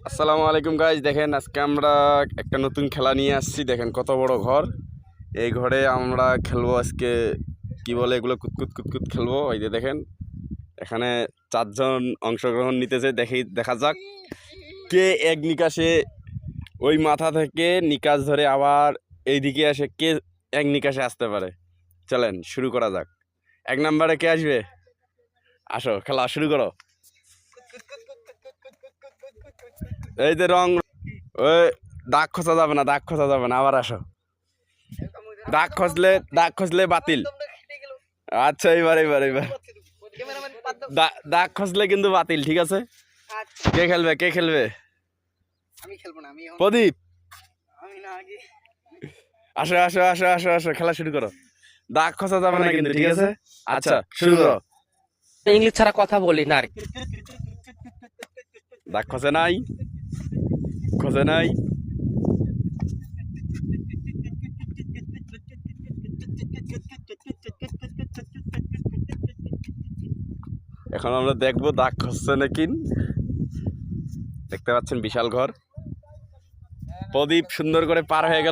আসসালামু আলাইকুম গাইজ, দেখেন আজকে আমরা একটা নতুন খেলা নিয়ে আসছি। দেখেন কত বড় ঘর। এই ঘরে আমরা খেলবো আজকে, কি বলে এগুলো, কুতকুত কুতকুত খেলবো। এই যে দেখেন এখানে 4জন অংশগ্রহণ নিতেছে। দেখা যাক কে এক নিকাশে ওই মাথা থেকে নিকাশ ধরে আবার এইদিকে আসে, কে এক নিকাশে আসতে পারে। চলেন শুরু করা যাক। 1 নম্বরে কে আসবে? আসো, খেলা শুরু করো। এই যে রং, ওই দাগ খসা যাবে না, দাগ খসা যাবে না, আবার আসো। দাগ খসলে বাতিল। আচ্ছা, এবার দাগ খসলে কিন্তু বাতিল, ঠিক আছে? কে খেলবে? প্রদীপ, আসো আসো আসো আসো আসো, খেলা শুরু করো। দাগ খসা যাবে না কিন্তু, ঠিক আছে? আচ্ছা, শুরু করো। ইংলিশ ছাড়া কথা বলি না। দাগ খসে নাই। এখন আমরা দেখবো দাগ খসছে নাকি। দেখতে পাচ্ছেন বিশাল ঘর। প্রদীপ সুন্দর করে পার হয়ে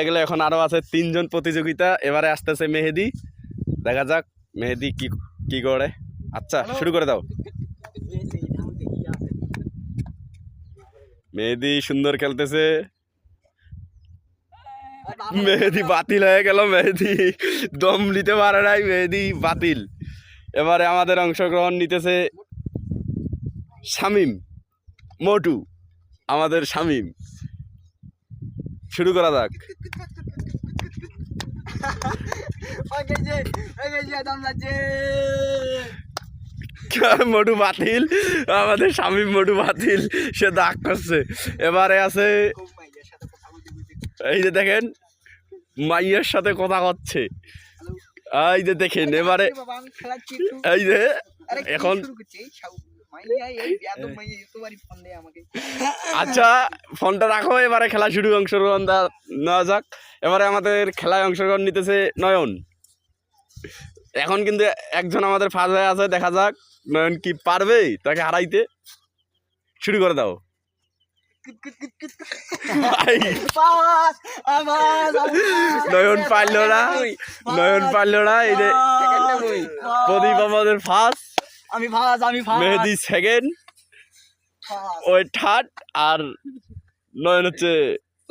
গেল। এখন আরো আছে 3 জন প্রতিযোগিতা। এবারে আসতেছে মেহেদি। দেখা যাক মেহেদি কি করে। আচ্ছা, শুরু করে দাও। মেহেদি সুন্দর খেলতেছে। মেহেদি বাতিল হয়ে গেল। মেহেদি দম নিতে পারে নাই, মেহেদি বাতিল। এবারে আমাদের অংশগ্রহণ নিতেছে শামিম, মোটু, আমাদের শামিম। শুরু করা যাক। মোটু বাতিল, আমাদের শামিম মোটু বাতিল, সে দাগ করছে। এবারে আছে, এই যে দেখেন মাইয়ের সাথে কথা করছে। এই যে দেখেন এবারে, এই যে এখন আচ্ছা ফোনটা রাখো, এবারে খেলা শুরু, অংশগ্রহণ নেওয়া যাক। এবারে আমাদের খেলায় অংশগ্রহণ নিতেছে নয়ন। এখন কিন্তু একজন আমাদের ফার্স্ট হয়ে আছে। দেখা যাক নয়ন কি পারবে তাকে হারাইতে। শুরু করে দাও। নয়ন পারল না। এই যে প্রদীপ আমাদের ফার্স্ট, মেহেদি সেকেন্ড, ওই থার্ড, আর নয়ন হচ্ছে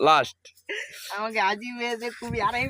লাস্ট। আমাকে আজি খুবই আরাই